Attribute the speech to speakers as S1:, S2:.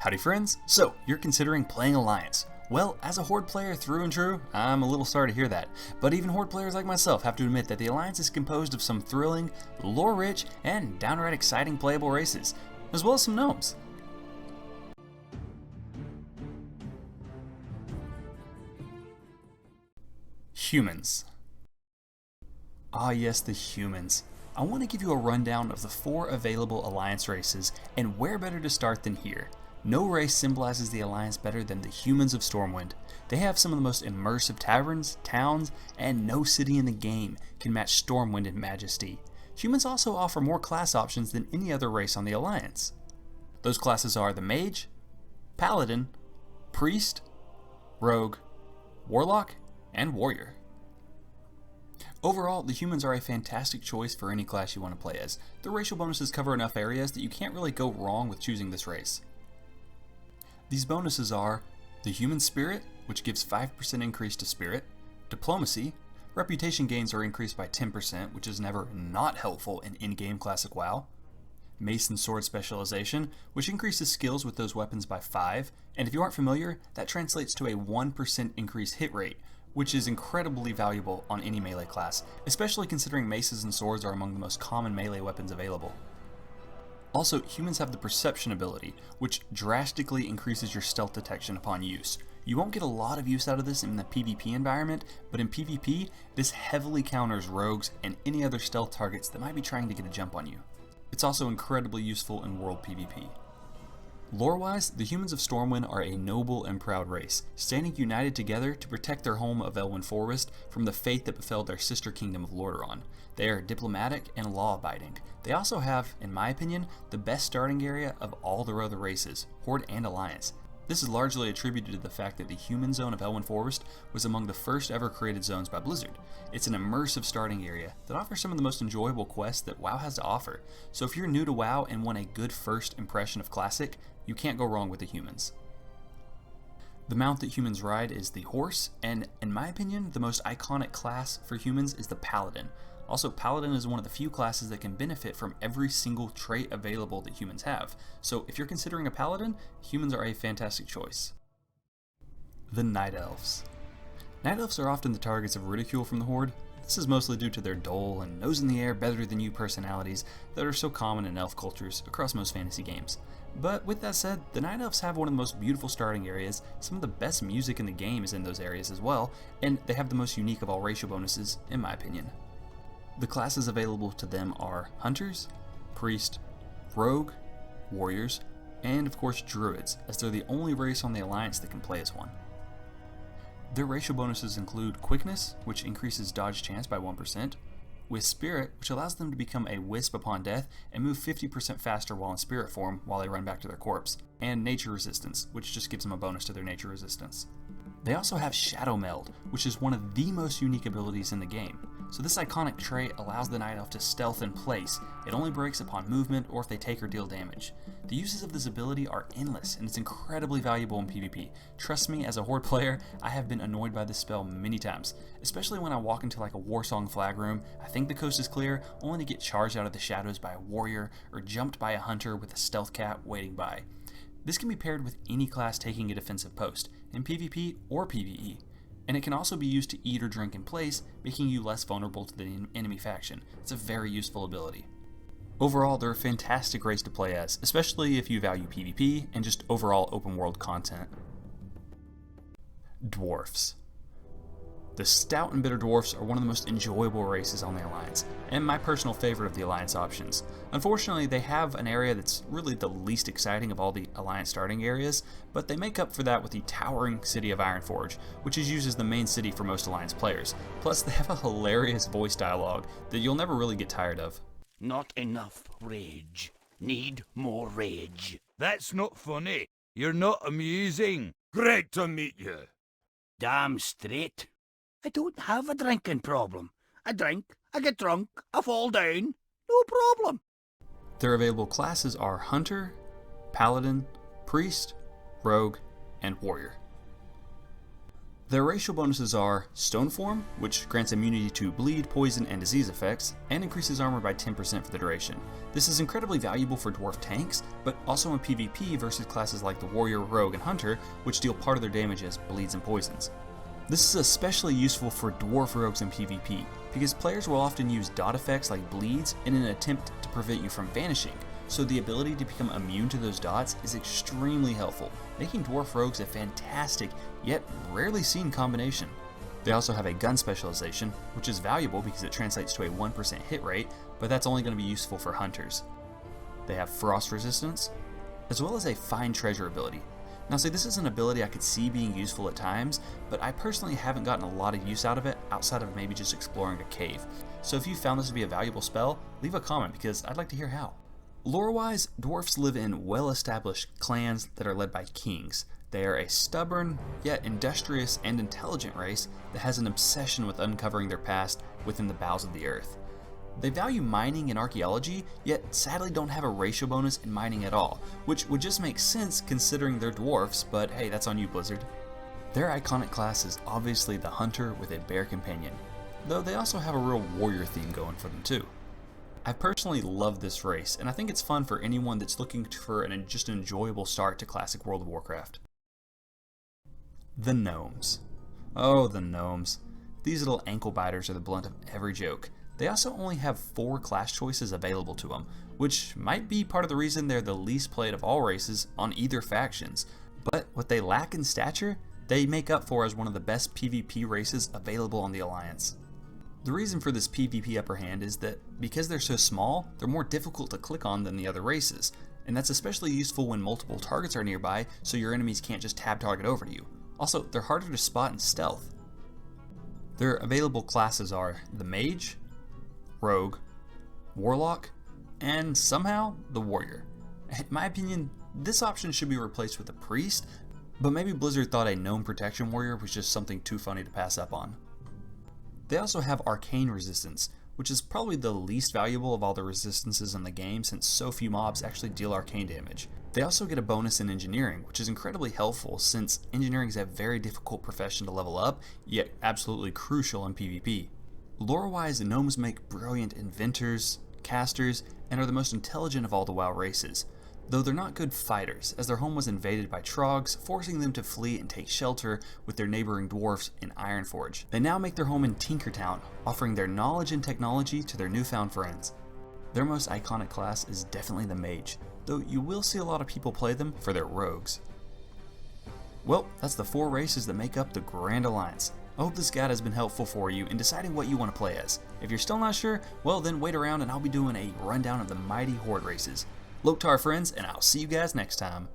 S1: Howdy friends! So, you're considering playing Alliance. Well, as a Horde player through and true, I'm a little sorry to hear that. But even Horde players like myself have to admit that the Alliance is composed of some thrilling, lore-rich, and downright exciting playable races, as well as some Gnomes. Humans. Ah yes, the humans. I want to give you a rundown of the 4 available Alliance races, and where better to start than here. No race symbolizes the Alliance better than the humans of Stormwind. They have some of the most immersive taverns, towns, and no city in the game can match Stormwind in majesty. Humans also offer more class options than any other race on the Alliance. Those classes are the Mage, Paladin, Priest, Rogue, Warlock, and Warrior. Overall, the humans are a fantastic choice for any class you want to play as. The racial bonuses cover enough areas that you can't really go wrong with choosing this race. These bonuses are the Human Spirit, which gives 5% increase to Spirit, Diplomacy, reputation gains are increased by 10%, which is never not helpful in in-game Classic WoW, Mace and Sword Specialization, which increases skills with those weapons by 5, and if you aren't familiar, that translates to a 1% increased hit rate, which is incredibly valuable on any melee class, especially considering maces and swords are among the most common melee weapons available. Also, humans have the Perception ability, which drastically increases your stealth detection upon use. You won't get a lot of use out of this in the PvP environment, but in PvP, this heavily counters rogues and any other stealth targets that might be trying to get a jump on you. It's also incredibly useful in world PvP. Lore-wise, the humans of Stormwind are a noble and proud race, standing united together to protect their home of Elwynn Forest from the fate that befell their sister kingdom of Lordaeron. They are diplomatic and law-abiding. They also have, in my opinion, the best starting area of all their other races, Horde and Alliance. This is largely attributed to the fact that the human zone of Elwynn Forest was among the first ever created zones by Blizzard. It's an immersive starting area that offers some of the most enjoyable quests that WoW has to offer, so if you're new to WoW and want a good first impression of Classic, you can't go wrong with the humans. The mount that humans ride is the horse, and in my opinion, the most iconic class for humans is the Paladin. Also, Paladin is one of the few classes that can benefit from every single trait available that humans have. So if you're considering a Paladin, humans are a fantastic choice. The Night Elves. Night Elves are often the targets of ridicule from the Horde. This is mostly due to their dull and nose-in-the-air better-than-you personalities that are so common in elf cultures across most fantasy games. But with that said, the Night Elves have one of the most beautiful starting areas, some of the best music in the game is in those areas as well, and they have the most unique of all racial bonuses, in my opinion. The classes available to them are Hunters, Priest, Rogue, Warriors, and of course Druids, as they're the only race on the Alliance that can play as one. Their racial bonuses include Quickness, which increases dodge chance by 1%, with Spirit, which allows them to become a wisp upon death and move 50% faster while in spirit form while they run back to their corpse, and Nature Resistance, which just gives them a bonus to their nature resistance. They also have Shadow Meld, which is one of the most unique abilities in the game. So this iconic trait allows the Night Elf to stealth in place. It only breaks upon movement or if they take or deal damage. The uses of this ability are endless and it's incredibly valuable in PvP. Trust me, as a Horde player, I have been annoyed by this spell many times, especially when I walk into like a Warsong flag room, I think the coast is clear, only to get charged out of the shadows by a warrior or jumped by a hunter with a stealth cat waiting by. This can be paired with any class taking a defensive post, in PvP or PvE, and it can also be used to eat or drink in place, making you less vulnerable to the enemy faction. It's a very useful ability. Overall, they're a fantastic race to play as, especially if you value PvP and just overall open world content. Dwarfs. The Stout and Bitter Dwarfs are one of the most enjoyable races on the Alliance, and my personal favorite of the Alliance options. Unfortunately, they have an area that's really the least exciting of all the Alliance starting areas, but they make up for that with the towering city of Ironforge, which is used as the main city for most Alliance players. Plus, they have a hilarious voice dialogue that you'll never really get tired of.
S2: Not enough rage. Need more rage.
S3: That's not funny. You're not amusing. Great to meet you.
S2: Damn straight. I don't have a drinking problem. I drink, I get drunk, I fall down. No problem.
S1: Their available classes are Hunter, Paladin, Priest, Rogue, and Warrior. Their racial bonuses are Stone Form, which grants immunity to bleed, poison, and disease effects, and increases armor by 10% for the duration. This is incredibly valuable for dwarf tanks, but also in PvP versus classes like the Warrior, Rogue, and Hunter, which deal part of their damage as bleeds and poisons. This is especially useful for dwarf rogues in PvP, because players will often use dot effects like bleeds in an attempt to prevent you from vanishing, so the ability to become immune to those dots is extremely helpful, making dwarf rogues a fantastic, yet rarely seen combination. They also have a gun specialization, which is valuable because it translates to a 1% hit rate, but that's only going to be useful for hunters. They have frost resistance, as well as a find treasure ability. Now see, this is an ability I could see being useful at times, but I personally haven't gotten a lot of use out of it outside of maybe just exploring a cave. So if you found this to be a valuable spell, leave a comment because I'd like to hear how. Lore-wise, dwarfs live in well-established clans that are led by kings. They are a stubborn, yet industrious and intelligent race that has an obsession with uncovering their past within the bowels of the earth. They value mining and archaeology, yet sadly don't have a ratio bonus in mining at all, which would just make sense considering they're dwarfs, but hey, that's on you, Blizzard. Their iconic class is obviously the hunter with a bear companion, though they also have a real warrior theme going for them too. I personally love this race, and I think it's fun for anyone that's looking for just an enjoyable start to classic World of Warcraft. The Gnomes. Oh, the Gnomes. These little ankle biters are the blunt of every joke. They also only have 4 class choices available to them, which might be part of the reason they're the least played of all races on either factions. But what they lack in stature, they make up for as one of the best PvP races available on the Alliance. The reason for this PvP upper hand is that because they're so small, they're more difficult to click on than the other races, and that's especially useful when multiple targets are nearby so your enemies can't just tab target over to you. Also, they're harder to spot in stealth. Their available classes are the Mage, Rogue, Warlock, and somehow the Warrior. In my opinion, this option should be replaced with a Priest, but maybe Blizzard thought a Gnome Protection Warrior was just something too funny to pass up on. They also have Arcane Resistance, which is probably the least valuable of all the resistances in the game since so few mobs actually deal arcane damage. They also get a bonus in Engineering, which is incredibly helpful since Engineering is a very difficult profession to level up, yet absolutely crucial in PvP. Lore-wise, Gnomes make brilliant inventors, casters, and are the most intelligent of all the WoW races, though they're not good fighters, as their home was invaded by Trogs, forcing them to flee and take shelter with their neighboring dwarfs in Ironforge. They now make their home in Tinkertown, offering their knowledge and technology to their newfound friends. Their most iconic class is definitely the Mage, though you will see a lot of people play them for their rogues. Well, that's the 4 races that make up the Grand Alliance. I hope this guide has been helpful for you in deciding what you want to play as. If you're still not sure, well then wait around and I'll be doing a rundown of the mighty Horde races. Loktar friends, and I'll see you guys next time.